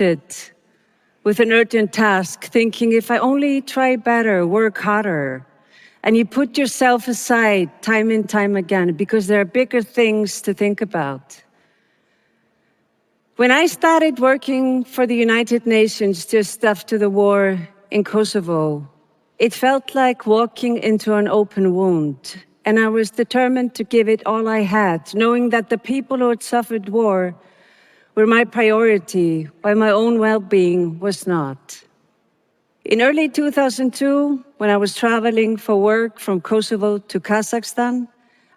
it with an urgent task, thinking if I only try better, work harder, and you put yourself aside time and time again because there are bigger things to think about. When I started working for the United Nations just after the war in Kosovo, it felt like walking into an open wound, and I was determined to give it all I had, knowing that the people who had suffered war were my priority, while my own well-being was not. In early 2002, when I was traveling for work from Kosovo to Kazakhstan,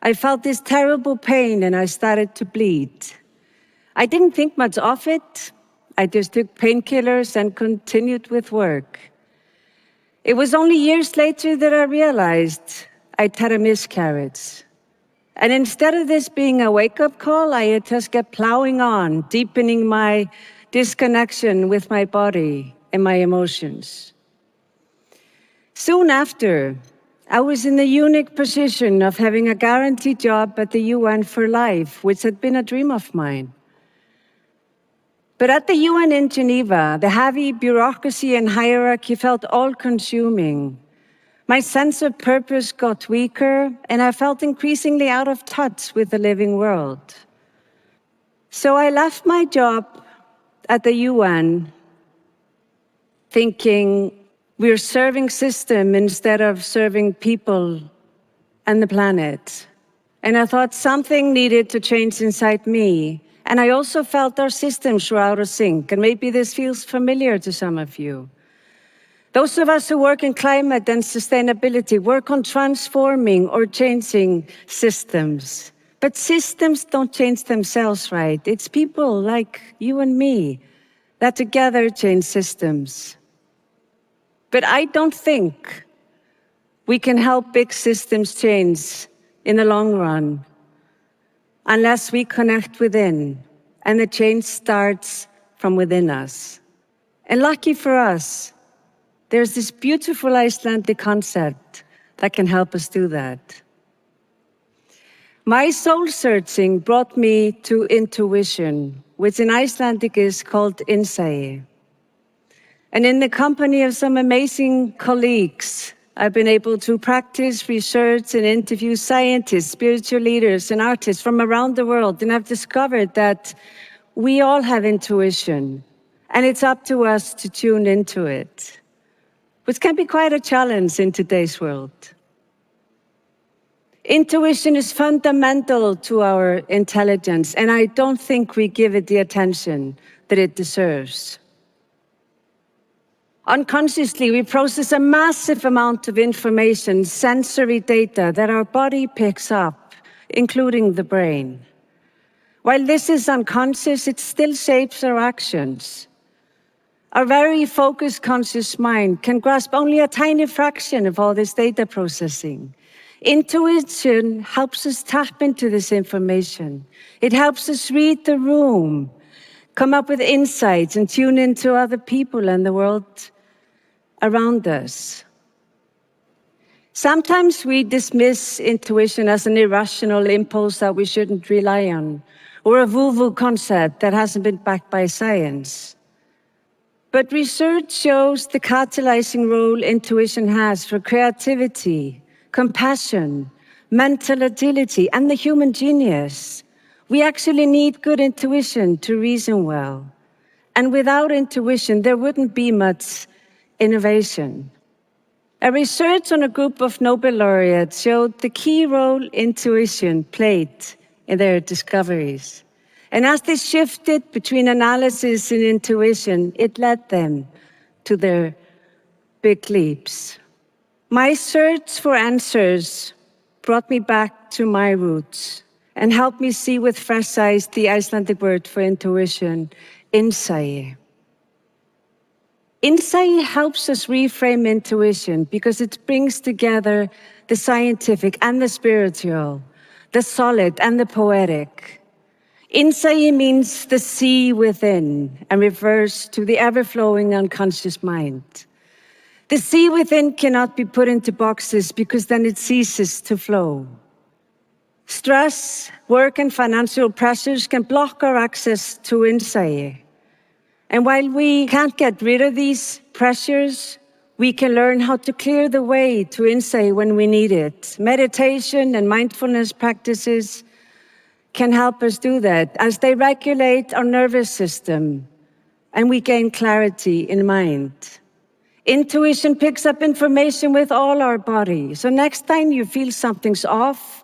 I felt this terrible pain and I started to bleed. I didn't think much of it. I just took painkillers and continued with work. It was only years later that I realized I'd had a miscarriage. And instead of this being a wake-up call, I had just kept plowing on, deepening my disconnection with my body and my emotions. Soon after, I was in the unique position of having a guaranteed job at the UN for life, which had been a dream of mine. But at the UN in Geneva, the heavy bureaucracy and hierarchy felt all-consuming. My sense of purpose got weaker, and I felt increasingly out of touch with the living world. So I left my job at the UN, thinking we're serving system instead of serving people and the planet. And I thought something needed to change inside me. And I also felt our systems were out of sync, and maybe this feels familiar to some of you. Those of us who work in climate and sustainability work on transforming or changing systems. But systems don't change themselves, right? It's people like you and me that together change systems. But I don't think we can help big systems change in the long run unless we connect within, and the change starts from within us. And lucky for us, there's this beautiful Icelandic concept that can help us do that. My soul searching brought me to intuition, which in Icelandic is called insight. And in the company of some amazing colleagues, I've been able to practice, research, and interview scientists, spiritual leaders, and artists from around the world. And I've discovered that we all have intuition, and it's up to us to tune into it, which can be quite a challenge in today's world. Intuition is fundamental to our intelligence, and I don't think we give it the attention that it deserves. Unconsciously, we process a massive amount of information, sensory data that our body picks up, including the brain. While this is unconscious, it still shapes our actions. Our very focused, conscious mind can grasp only a tiny fraction of all this data processing. Intuition helps us tap into this information. It helps us read the room, come up with insights, and tune into other people and the world around us. Sometimes we dismiss intuition as an irrational impulse that we shouldn't rely on, or a woo-woo concept that hasn't been backed by science. But research shows the catalyzing role intuition has for creativity, compassion, mental agility, and the human genius. We actually need good intuition to reason well. And without intuition, there wouldn't be much innovation. A research on a group of Nobel laureates showed the key role intuition played in their discoveries. And as they shifted between analysis and intuition, it led them to their big leaps. My search for answers brought me back to my roots and helped me see with fresh eyes the Icelandic word for intuition, insight. Insight helps us reframe intuition because it brings together the scientific and the spiritual, the solid and the poetic. Insight means the sea within and refers to the ever-flowing unconscious mind. The sea within cannot be put into boxes because then it ceases to flow. Stress, work, and financial pressures can block our access to insight. And while we can't get rid of these pressures, we can learn how to clear the way to insight when we need it. Meditation and mindfulness practices can help us do that as they regulate our nervous system and we gain clarity in mind. Intuition picks up information with all our body. So next time you feel something's off,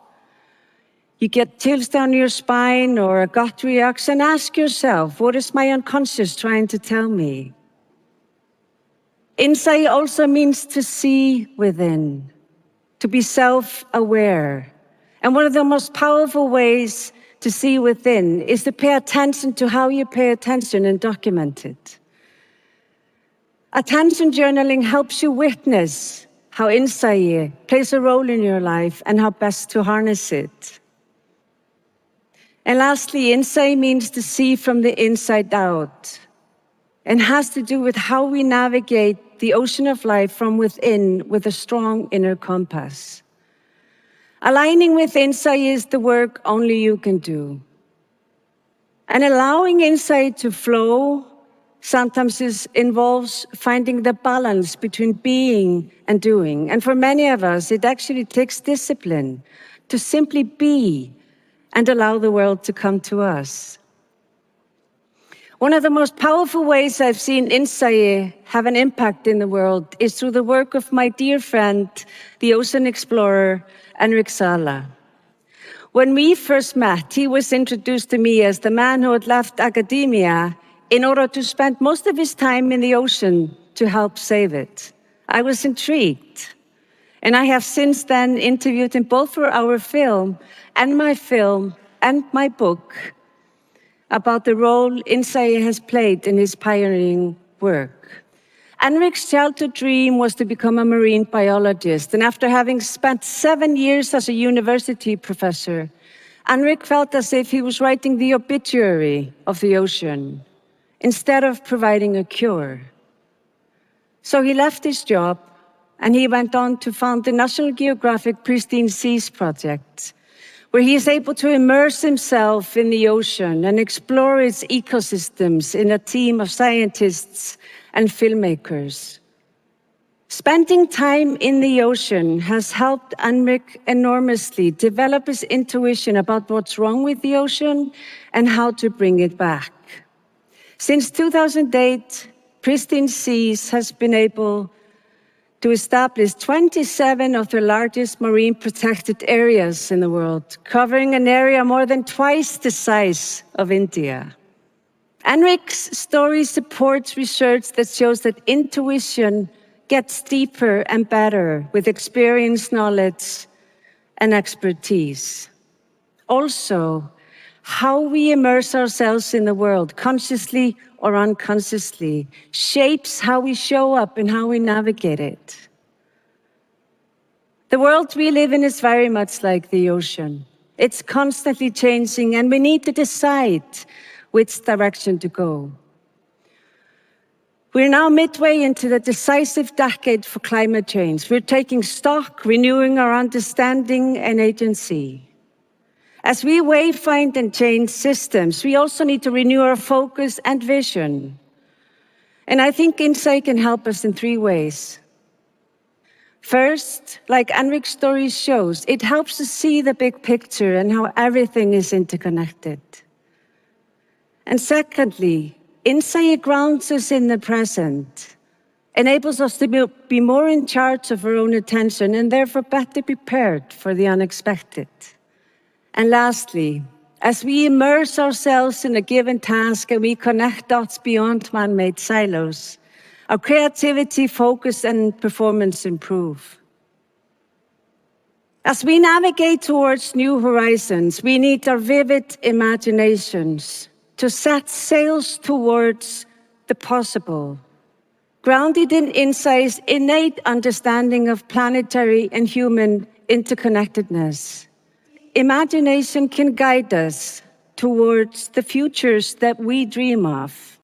you get chills down your spine or a gut reaction, ask yourself, what is my unconscious trying to tell me? Insight also means to see within, to be self-aware. And one of the most powerful ways to see within is to pay attention to how you pay attention and document it. Attention journaling helps you witness how insight plays a role in your life and how best to harness it. And lastly, insight means to see from the inside out and has to do with how we navigate the ocean of life from within with a strong inner compass. Aligning with insight is the work only you can do. And allowing insight to flow sometimes involves finding the balance between being and doing. And for many of us, it actually takes discipline to simply be and allow the world to come to us. One of the most powerful ways I've seen insight have an impact in the world is through the work of my dear friend, the ocean explorer, Henrik Sala. When we first met, he was introduced to me as the man who had left academia in order to spend most of his time in the ocean to help save it. I was intrigued, and I have since then interviewed him both for our film and my book about the role insight has played in his pioneering work. Henrik's childhood dream was to become a marine biologist, and after having spent 7 years as a university professor, Henrik felt as if he was writing the obituary of the ocean instead of providing a cure. So he left his job and he went on to found the National Geographic Pristine Seas Project, where he is able to immerse himself in the ocean and explore its ecosystems in a team of scientists and filmmakers. Spending time in the ocean has helped Henrik enormously develop his intuition about what's wrong with the ocean and how to bring it back. Since 2008, Pristine Seas has been able to establish 27 of the largest marine protected areas in the world, covering an area more than twice the size of India. Henrik's story supports research that shows that intuition gets deeper and better with experience, knowledge, and expertise. Also, how we immerse ourselves in the world, consciously or unconsciously, shapes how we show up and how we navigate it. The world we live in is very much like the ocean. It's constantly changing, and we need to decide which direction to go. We're now midway into the decisive decade for climate change. We're taking stock, renewing our understanding and agency. As we wayfind and change systems, we also need to renew our focus and vision. And I think insight can help us in 3 ways. First, like Henrik's story shows, it helps us see the big picture and how everything is interconnected. And secondly, insight grounds us in the present, enables us to be more in charge of our own attention and therefore better prepared for the unexpected. And lastly, as we immerse ourselves in a given task and we connect dots beyond man-made silos, our creativity, focus, and performance improve. As we navigate towards new horizons, we need our vivid imaginations to set sails towards the possible, grounded in insight's innate understanding of planetary and human interconnectedness. Imagination can guide us towards the futures that we dream of.